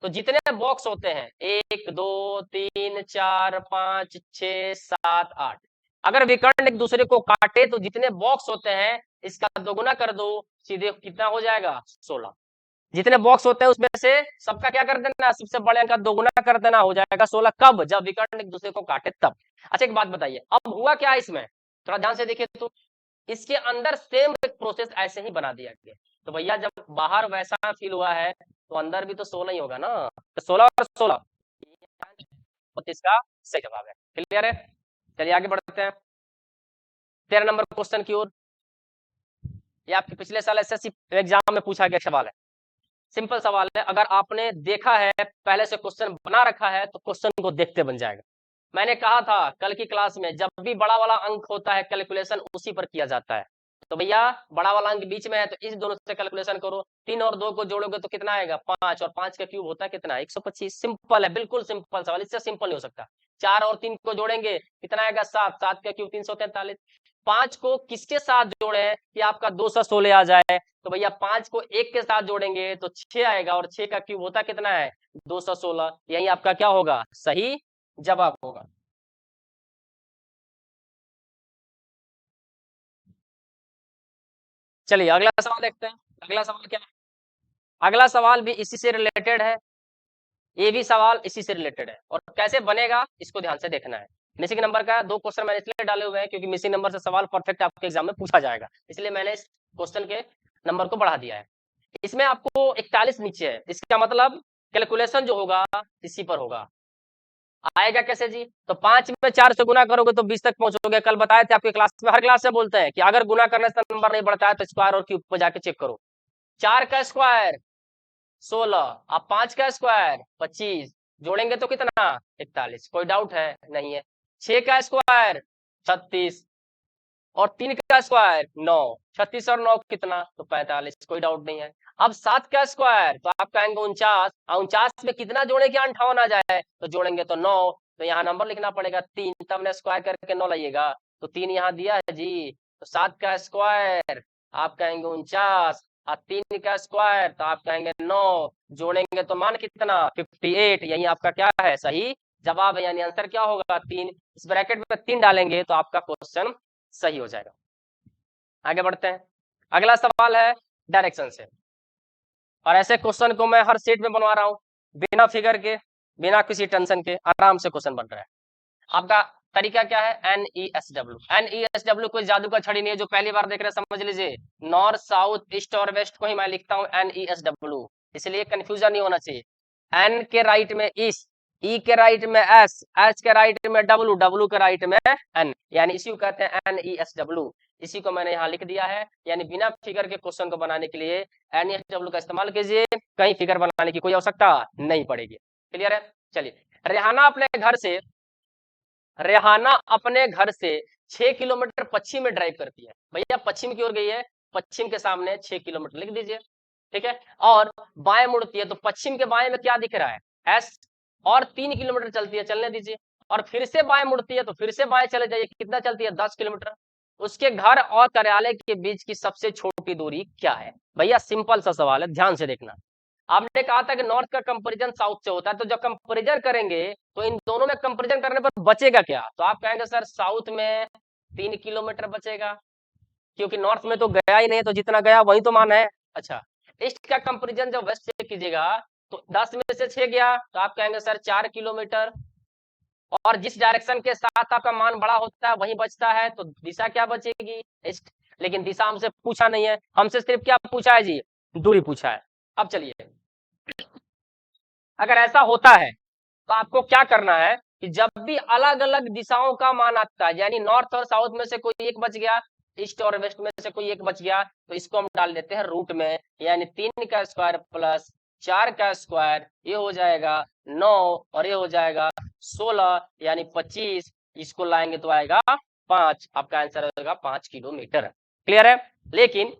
तो जितने बॉक्स होते हैं 1 2 3 4 5 6 7 8, अगर विकर्ण एक दूसरे को काटे तो जितने बॉक्स होते हैं इसका दोगुना कर दो, सीधे कितना हो जाएगा, 16। जितने बॉक्स होते हैं उसमें से सबका क्या कर देना, सबसे बड़े अंक का दोगुना कर देना, हो जाएगा 16। कब, जब विकर्ण एक दूसरे को काटे तब। अच्छा एक बात बताइए, अब हुआ क्या है इसमें, थोड़ा ध्यान से देखिए तो इसके अंदर सेम एक प्रोसेस ऐसे ही बना दिया गया। तो भैया जब बाहर वैसा फील हुआ है तो अंदर भी तो 16 ही होगा ना, तो 16 और 16 32 का सही जवाब है। क्लियर है? चलिए आगे बढ़ते हैं 13 नंबर क्वेश्चन की ओर। ये आपके पिछले साल एसएससी एग्जाम में पूछा गया सवाल है। सिंपल सवाल है, अगर आपने देखा है पहले से क्वेश्चन बना रखा है तो क्वेश्चन को देखते बन जाएगा। मैंने कहा था कल की क्लास में, जब भी बड़ा वाला अंक होता है कैलकुलेशन उसी पर किया जाता है। तो भैया बड़ा वाला अंक बीच में है तो इस दोनों से कैलकुलेशन करो, 3 और 2 को जोड़ोगे तो कितना आएगा, 5, और 5 का क्यूब होता है कितना, 125। सिंपल है, बिल्कुल सिंपल सवाल, इससे सिंपल नहीं हो सकता। 4 और 3 को जोड़ेंगे कितना आएगा, 7, 7 का क्यूब 343। 5 को किसके साथ जोड़े कि आपका 216 आ जाए, तो भैया 5 को 1 के साथ जोड़ेंगे तो 6 आएगा, और 6 का क्यूब होता कितना है, 216। यही आपका क्या होगा, सही जवाब होगा। चलिए अगला सवाल देखते हैं। अगला सवाल क्या है, अगला सवाल भी इसी से रिलेटेड है, ये भी सवाल इसी से रिलेटेड है, और कैसे बनेगा इसको ध्यान से देखना है। मिसिंग नंबर का 2 क्वेश्चन मैंने इसलिए डाले हुए हैं क्योंकि मिसिंग नंबर से सवाल परफेक्ट आपके एग्जाम में पूछा जाएगा, इसलिए मैंने इस क्वेश्चन के नंबर को बढ़ा दिया है। इसमें आपको 41 नीचे है, इसका मतलब कैलकुलेशन जो होगा इसी पर होगा। आएगा कैसे जी, तो 5 में 4 से गुना करोगे तो 20 तक पहुंचोगे। कल बताए थे आपके क्लास में, हर क्लास में बोलते हैं कि अगर गुना करने से नंबर नहीं बढ़ता है तो स्क्वायर और क्यूब पर जाके चेक करो। 4 का स्क्वायर 16, अब 5 का स्क्वायर 25, जोड़ेंगे तो कितना, 41। कोई डाउट है, नहीं है। 6 का स्क्वायर 36, और 3 का स्क्वायर 9, 36 और 9 कितना, तो 45। कोई डाउट नहीं है। अब 7 का स्क्वायर तो आप कहेंगे 49, 49 में कितना जोड़े कि 58 आ जाए, तो जोड़ेंगे तो 9, तो यहाँ नंबर लिखना पड़ेगा 3, तब ने स्क्वायर करके 9 लाइएगा, तो 3 यहाँ दिया है जी, तो 7 का स्क्वायर आप कहेंगे 49, और 3 का स्क्वायर तो आप कहेंगे 9, जोड़ेंगे तो मान कितना 58, यही आपका क्या है सही जवाब है, यानी आंसर क्या होगा 3। इस ब्रैकेट में 3 डालेंगे तो आपका क्वेश्चन सही हो जाएगा। आगे बढ़ते हैं, अगला सवाल है डायरेक्शन से, और ऐसे क्वेश्चन को मैं हर सेट में बनवा रहा हूँ, बिना फिगर के, बिना किसी टेंशन के, आराम से क्वेश्चन बन रहा है। आपका तरीका क्या है, NESW। NESW कोई जादू का छड़ी नहीं है, जो पहली बार देख रहे हैं समझ लीजिए, नॉर्थ साउथ ईस्ट और वेस्ट को ही मैं लिखता हूँ NESW, इसलिए कंफ्यूजन नहीं होना चाहिए। N के राइट में ईस्ट, E के राइट में S, H के राइट में W, W के राइट में N, यानी इसी को कहते हैं NESW। इसी को मैंने यहाँ लिख दिया है, यानी बिना फिगर के क्वेश्चन को बनाने के लिए NESW का इस्तेमाल कीजिए, कहीं फिगर बनाने की कोई आवश्यकता नहीं पड़ेगी। क्लियर है? चलिए, रेहाना अपने घर से 6 किलोमीटर पश्चिम में ड्राइव करती है। भैया पश्चिम की ओर गई है, पश्चिम के सामने 6 किलोमीटर लिख दीजिए, ठीक है। और बाएं मुड़ती है, तो पश्चिम के बाएं में क्या दिख रहा है, एस, और 3 किलोमीटर चलती है, चलने दीजिए। और फिर से बाएं मुड़ती है, तो फिर से बाएं चले जाइए, कितना चलती है 10 किलोमीटर। उसके घर और कार्यालय के बीच की सबसे छोटी दूरी क्या है। भैया सिंपल सा सवाल है, ध्यान से देखना। आपने कहा था कि नॉर्थ का कंपैरिजन साउथ से होता है, तो जब कंपैरिजन करेंगे तो इन दोनों में कंपैरिजन करने पर बचेगा क्या, तो आप कहेंगे सर साउथ में 3 किलोमीटर बचेगा, क्योंकि नॉर्थ में तो गया ही नहीं, तो जितना गया वही तो मान है। अच्छा, ईस्ट का कंपैरिजन जब वेस्ट से कीजिएगा तो 10 में से 6 गया, तो आप कहेंगे सर 4 किलोमीटर। और जिस डायरेक्शन के साथ आपका मान बड़ा होता है वही बचता है, तो दिशा क्या बचेगी, ईस्ट। लेकिन दिशा हमसे पूछा नहीं है, हमसे सिर्फ क्या पूछा है जी, दूरी पूछा है। अब चलिए, अगर ऐसा होता है तो आपको क्या करना है कि जब भी अलग अलग दिशाओं का मान आता है, यानी नॉर्थ और साउथ में से कोई एक बच गया, ईस्ट और वेस्ट में से कोई एक बच गया, तो इसको हम डाल देते हैं रूट में, यानी 3 का स्क्वायर प्लस 4 का स्क्वायर, ये हो जाएगा 9, और ये हो जाएगा 16, यानी 25, इसको लाएंगे तो आएगा 5, आपका आंसर होगा 5 किलोमीटर। क्लियर है? लेकिन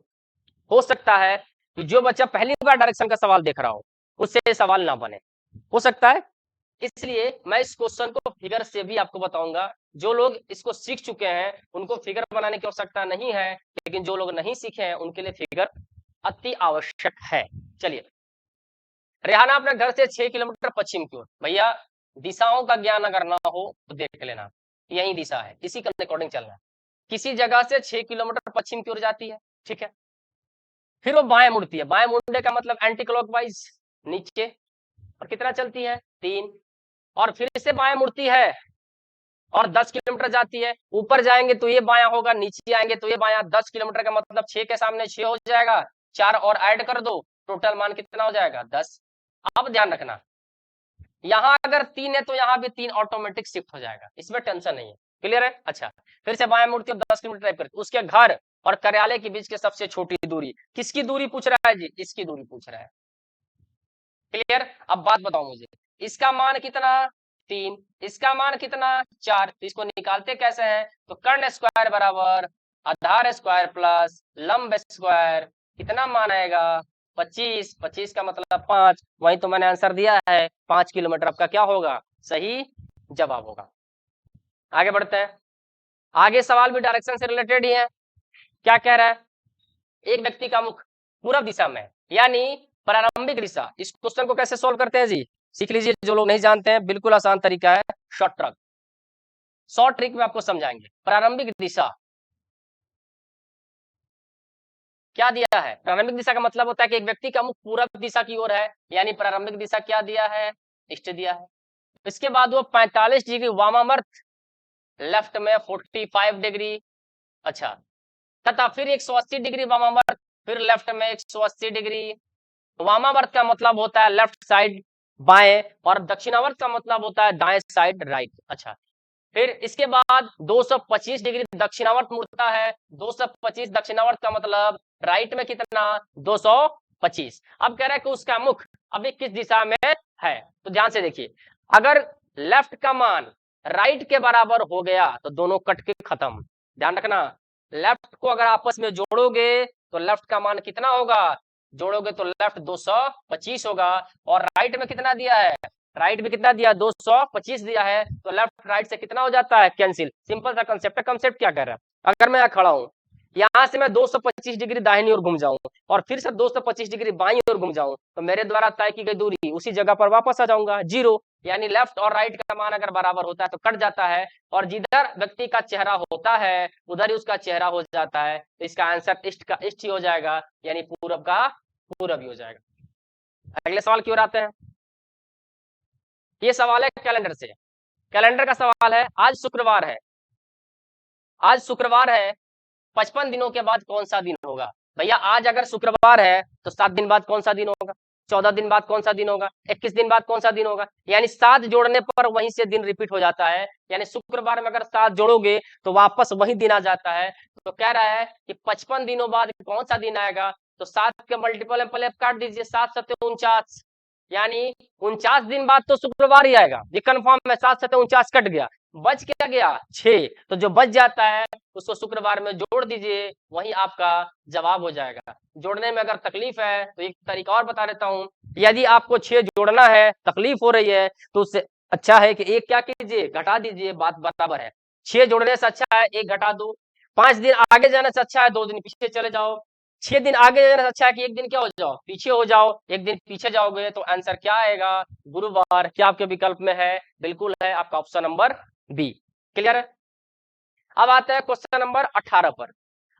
हो सकता है कि जो बच्चा पहली बार डायरेक्शन का सवाल देख रहा हो उससे सवाल ना बने, हो सकता है, इसलिए मैं इस क्वेश्चन को फिगर से भी आपको बताऊंगा। जो लोग इसको सीख चुके हैं उनको फिगर बनाने की आवश्यकता नहीं है, लेकिन जो लोग नहीं सीखे हैं उनके लिए फिगर अति आवश्यक है। चलिए, रेहाना अपने घर से 6 किलोमीटर पश्चिम की ओर। भैया दिशाओं का ज्ञान अगर ना हो तो देख लेना, यही दिशा है, इसी के अकॉर्डिंग चलना है। किसी जगह से 6 किलोमीटर पश्चिम की ओर जाती है, ठीक है। फिर वो बाएं मुड़ती है, बाएं मुड़ने का मतलब एंटी क्लॉकवाइज नीचे, और कितना चलती है 3, और फिर से बाएं मुड़ती है और 10 किलोमीटर जाती है। ऊपर जाएंगे तो ये बायां होगा, नीचे आएंगे तो ये बायां। 10 किलोमीटर का मतलब 6 के सामने 6 हो जाएगा, 4 और ऐड कर दो, टोटल मान कितना हो जाएगा 10। अब ध्यान रखना, यहाँ अगर 3 है तो यहाँ भी 3 ऑटोमेटिक शिफ्ट हो जाएगा, इसमें टेंशन नहीं है। क्लियर है? अच्छा, फिर से बाएं मुड़ती है, 10 किलोमीटर ड्राइव करती है। उसके घर और कार्यालय के बीच की सबसे छोटी दूरी, किसकी दूरी पूछ रहा है जी, इसकी दूरी पूछ रहा है। क्लियर? अब बात बताओ मुझे, इसका मान कितना 3, इसका मान कितना 4, तो इसको निकालते कैसे हैं, तो कर्ण स्क्वायर बराबर आधार स्क्वायर प्लस लंब स्क्वायर, कितना मान आएगा 25, 25 का मतलब 5, वही तो मैंने आंसर दिया है 5 किलोमीटर, आपका क्या होगा सही जवाब होगा। आगे बढ़ते हैं, आगे सवाल भी डायरेक्शन से रिलेटेड ही है। क्या कह रहा है, एक व्यक्ति का मुख पूरब दिशा में, यानी प्रारंभिक दिशा। इस क्वेश्चन को कैसे सोल्व करते हैं जी, सीख लीजिए, जो लोग नहीं जानते हैं, बिल्कुल आसान तरीका है, शॉर्ट ट्रिक में आपको समझाएंगे। प्रारंभिक दिशा क्या दिया है, प्रारंभिक दिशा का मतलब होता है कि एक व्यक्ति का मुख पूरब दिशा की ओर है, यानी प्रारंभिक दिशा क्या दिया है, ईस्ट दिया है। इसके बाद वो 45 डिग्री वामावर्त, लेफ्ट में 45 डिग्री, अच्छा, तथा फिर 180 डिग्री वामावर्त, फिर लेफ्ट में 180 डिग्री। वामावर्त का मतलब होता है लेफ्ट साइड बाएं, और दक्षिणावर्त का मतलब होता है दाएं साइड राइट। अच्छा, फिर इसके बाद 225 डिग्री दक्षिणावर्त मुड़ता है, 225 दक्षिणावर्त का मतलब राइट में कितना 225। अब कह रहा है कि उसका मुख अभी किस दिशा में है, तो ध्यान से देखिए, अगर लेफ्ट का मान राइट के बराबर हो गया तो दोनों कट के खत्म। ध्यान रखना, लेफ्ट को अगर आपस में जोड़ोगे तो लेफ्ट का मान कितना होगा, जोड़ोगे तो लेफ्ट 225 होगा, और राइट में कितना दिया है राइट में कितना दिया 225 दिया है, तो लेफ्ट राइट से कितना हो जाता है कैंसिल। सिंपल सा कंसेप्ट है। कंसेप्ट क्या कर रहा है, अगर मैं यहाँ खड़ा हूँ, यहाँ से मैं 225 डिग्री दाहिनी ओर घूम जाऊं और फिर से 225 डिग्री बाईं ओर घूम जाऊं, तो मेरे द्वारा तय की गई दूरी उसी जगह पर वापस आ जाऊंगा, जीरो। यानी लेफ्ट और राइट का मान अगर बराबर होता है तो कट जाता है, और जिधर व्यक्ति का चेहरा होता है उधर ही उसका चेहरा हो जाता है। तो इसका आंसर ईस्ट का ईस्ट ही हो जाएगा, यानी पूरब का पूरब ही हो जाएगा। अगले सवाल की ओर आते हैं। ये सवाल है कैलेंडर से। कैलेंडर का सवाल है, आज शुक्रवार है, आज शुक्रवार है, 55 दिनों के बाद कौन सा दिन होगा। भैया आज अगर शुक्रवार है तो 7 दिन बाद कौन सा दिन होगा, 14 दिन बाद कौन सा दिन होगा, 21 दिन बाद कौन सा दिन होगा। यानी 7 जोड़ने पर वहीं से दिन रिपीट हो जाता है। यानी शुक्रवार में अगर 7 जोड़ोगे तो वापस वही दिन आ जाता है। तो कह रहा है कि 55 दिनों बाद कौन सा दिन आएगा। तो 7 के मल्टीपल में पहले काट दीजिए, 7 7 49, यानी 49 दिन बाद तो शुक्रवार ही आएगा, ये कंफर्म है। 7 7 49 कट गया, बच क्या गया 6। तो जो बच जाता है उसको शुक्रवार में जोड़ दीजिए, वही आपका जवाब हो जाएगा। जोड़ने में अगर तकलीफ है तो एक तरीका और बता देता हूं। यदि आपको 6 जोड़ना है, तकलीफ हो रही है, तो उससे अच्छा है कि एक क्या कीजिए, घटा दीजिए, बात बराबर है। 6 जोड़ने से अच्छा है एक घटा दो। 5 दिन आगे जाने से अच्छा है 2 दिन पीछे चले जाओ। 6 दिन आगे जाने से अच्छा है कि एक दिन क्या हो जाओ, पीछे हो जाओ। एक दिन पीछे जाओगे तो आंसर क्या आएगा, गुरुवार। क्या आपके विकल्प में है, बिल्कुल है, आपका ऑप्शन नंबर बी। क्लियर है। अब आते हैं क्वेश्चन नंबर 18 पर।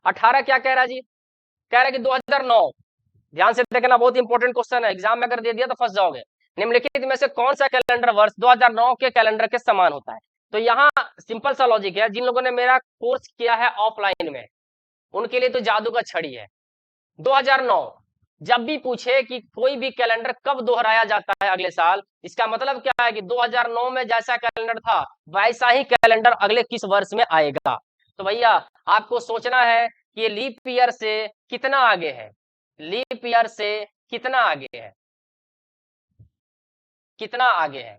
18 क्या कह रहा है जी, कह रहा है कि 2009, ध्यान से देखना, बहुत इंपॉर्टेंट क्वेश्चन है, एग्जाम में अगर दे दिया तो फंस जाओगे। निम्नलिखित में से कौन सा कैलेंडर वर्ष 2009 के कैलेंडर के समान होता है। तो यहाँ सिंपल सा लॉजिक है, जिन लोगों ने मेरा कोर्स किया है ऑफलाइन में उनके लिए तो जादू का छड़ी है। 2009 जब भी पूछे कि कोई भी कैलेंडर कब दोहराया जाता है अगले साल, इसका मतलब क्या है कि 2009 में जैसा कैलेंडर था वैसा ही कैलेंडर अगले किस वर्ष में आएगा। तो भैया आपको सोचना है कि ये लीप ईयर से कितना आगे है, लीप ईयर से कितना आगे है, कितना आगे है।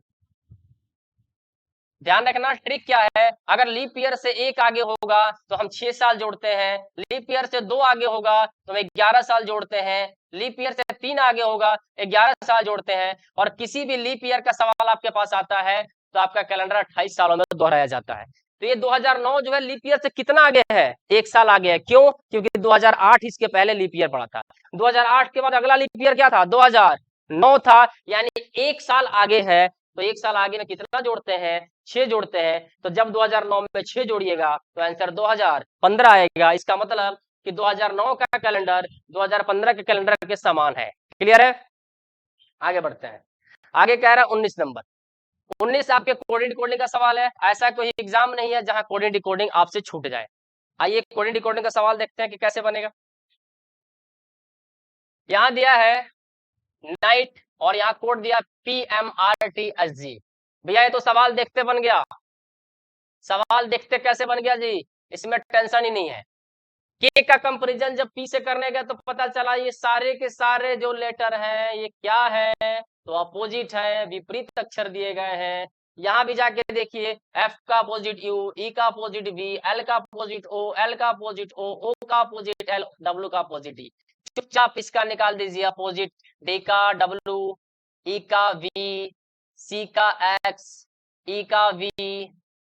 ध्यान रखना ट्रिक क्या है, अगर लीप ईयर से एक आगे होगा तो हम 6 साल जोड़ते हैं, लीप ईयर से 2 आगे होगा तो हम 11 साल जोड़ते हैं, लीप ईयर से 3 आगे होगा 11 साल जोड़ते हैं। और किसी भी लीप ईयर का सवाल आपके पास आता है तो आपका कैलेंडर 28 सालों में दोहराया जाता है। तो ये 2009 जो है लीप ईयर से कितना आगे है, 1 साल आगे है। क्यों, क्योंकि 2008 इसके पहले लीप ईयर पड़ा था। 2008 के बाद अगला लीप ईयर क्या था, 2009 था, यानी 1 साल आगे है। तो 1 साल आगे में कितना जोड़ते हैं, 6 जोड़ते हैं। तो जब 2009 में 6 जोड़िएगा तो आंसर 2015 आएगा। इसका मतलब कि 2009 का कैलेंडर 2015 के कैलेंडर के समान है। क्लियर है। आगे बढ़ते हैं। आगे कह रहा है 19 नंबर। 19 आपके कोडिंग डिकोडिंग का सवाल है। ऐसा कोई एग्जाम नहीं है जहां कोडिंग डिकोडिंग आपसे छूट जाए। आइए कोडिंग डिकोडिंग का सवाल देखते हैं कि कैसे बनेगा। यहां दिया है नाइट और यहाँ कोड दिया PMRTSG। भैया ये तो सवाल देखते बन गया, सवाल देखते कैसे बन गया जी, इसमें टेंशन ही नहीं है। के का कंपैरिजन जब पी से करने गया तो पता चला ये सारे के सारे जो लेटर हैं ये क्या है, तो अपोजिट है, विपरीत अक्षर दिए गए हैं। यहाँ भी जाके देखिए, एफ का अपोजिट यू, ई का अपोजिट वी, एल का अपोजिट ओ, एल का अपोजिट ओ का अपोजिट एल, डब्ल्यू का अपोजिट ई। चुपचाप इसका निकाल दीजिए अपोजिट, डी का डब्ल्यू, ई का वी, सी का एक्स, ई का वी,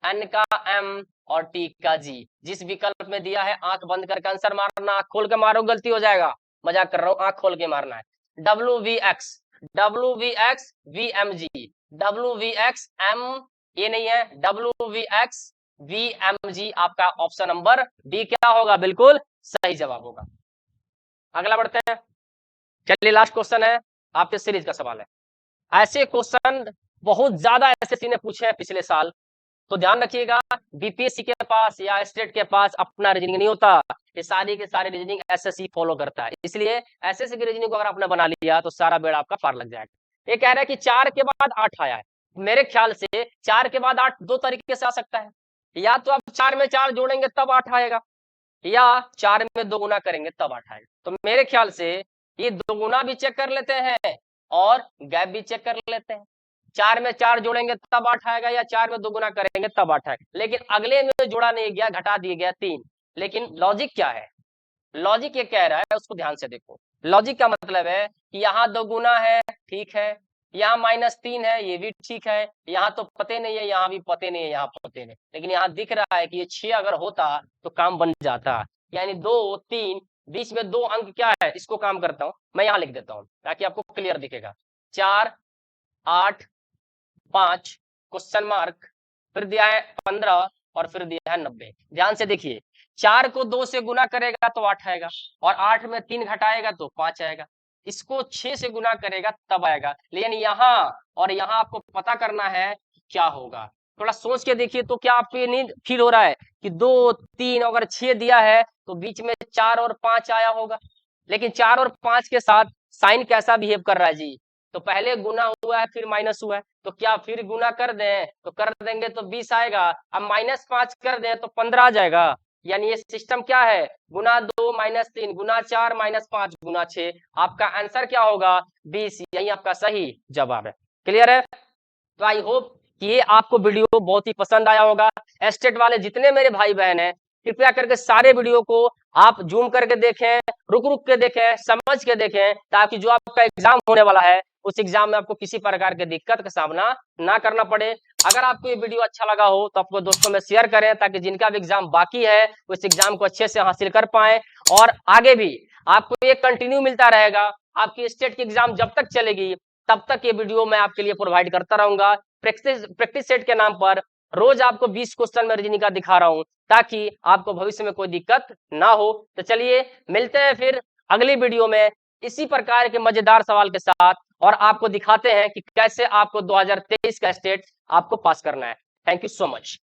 एन का एम और टी का जी। जिस विकल्प में दिया है आंख बंद करके आंसर मारना, आंख खोल के मारो गलती हो जाएगा, मजाक कर रहा हूं, आंख खोल के मारना है। W V X, W V X V M G, W V X M, ये नहीं है, W V X V M G. आपका ऑप्शन नंबर डी क्या होगा, बिल्कुल सही जवाब होगा। अगला बढ़ते हैं। चलिए लास्ट क्वेश्चन है, आपके सीरीज का सवाल है। ऐसे क्वेश्चन बहुत ज्यादा एसएससी ने पूछे हैं पिछले साल, तो ध्यान रखिएगा। बीपीएससी के पास या स्टेट के पास अपना रीजनिंग नहीं होता, ये सारी के सारी रीजनिंग एसएससी फॉलो करता है। इसलिए एसएससी की रीजनिंग को अगर आपने बना लिया तो सारा बेड़ा आपका पार लग जाएगा। ये कह रहा है कि 4 के बाद 8 आया है, मेरे ख्याल से 4 के बाद 8 दो तरीके से आ सकता है। या तो आप 4 में 4 जोड़ेंगे तब 8 आएगा, या 4 में 2 गुना करेंगे तब 8 आएगा। तो मेरे ख्याल से ये 2 गुना भी चेक कर लेते हैं और गैप भी चेक कर लेते हैं। 4 में 4 जोड़ेंगे तब 8 आएगा, या 4 में 2 गुना करेंगे तब 8 आएगा। लेकिन अगले में जोड़ा नहीं गया, घटा दिया गया 3। लेकिन लॉजिक क्या है, लॉजिक ये कह रहा है, उसको ध्यान से देखो। लॉजिक का मतलब है कि यहाँ 2 गुना है, ठीक है, यहाँ -3 है, ये भी ठीक है, यहाँ तो पते नहीं है, यहाँ भी पते नहीं है, यहाँ पते नहीं, लेकिन यहाँ दिख रहा है कि ये 6 अगर होता तो काम बन जाता, यानी 2 3 बीच में 2 अंक क्या है, इसको काम करता हूँ मैं, यहाँ लिख देता हूँ ताकि आपको क्लियर दिखेगा। 4 8 5 क्वेश्चन मार्क, फिर दिया है 15 और फिर दिया है 90। ध्यान से देखिए, 4 को 2 से गुना करेगा तो 8 आएगा, और 8 में 3 घटाएगा तो 5 आएगा, इसको 6 से गुना करेगा तब आएगा, लेकिन यहाँ और यहाँ आपको पता करना है कि क्या होगा। थोड़ा सोच के देखिए, तो क्या आपको ये नहीं फील हो रहा है कि 2 3 अगर 6 दिया है तो बीच में 4 और 5 आया होगा, लेकिन 4 और 5 के साथ साइन कैसा बिहेव कर रहा है जी, तो पहले गुना हुआ है फिर माइनस हुआ है, तो क्या फिर गुना कर दें, तो कर देंगे तो 20 आएगा, अब -5 कर दें तो 15 आ जाएगा, यानी ये सिस्टम क्या है, गुना 2 -3 गुना 4 -5 गुना 6, आपका आंसर क्या होगा 20, यही आपका सही जवाब है। क्लियर है? तो आई होप कि ये आपको वीडियो बहुत ही पसंद आया होगा। एस्टेट वाले जितने मेरे भाई बहन हैं, कृपया करके सारे वीडियो को आप जूम करके देखें, रुक रुक के देखें, समझ के देखें, ताकि जो आपका एग्जाम होने वाला है उस एग्जाम में आपको किसी प्रकार के दिक्कत का सामना ना करना पड़े। अगर आपको ये वीडियो अच्छा लगा हो तो आपको दोस्तों में शेयर करें, ताकि जिनका भी एग्जाम बाकी है उस एग्जाम को अच्छे से हासिल कर पाए, और आगे भी आपको ये कंटिन्यू मिलता रहेगा। आपकी स्टेट की एग्जाम जब तक चलेगी तब तक ये वीडियो मैं आपके लिए प्रोवाइड करता रहूंगा। प्रैक्टिस सेट के नाम पर रोज आपको 20 क्वेश्चन में रीजनिंग का दिखा रहा हूं, ताकि आपको भविष्य में कोई दिक्कत ना हो। तो चलिए मिलते हैं फिर अगली वीडियो में इसी प्रकार के मजेदार सवाल के साथ, और आपको दिखाते हैं कि कैसे आपको 2023 का स्टेट आपको पास करना है। Thank you so much.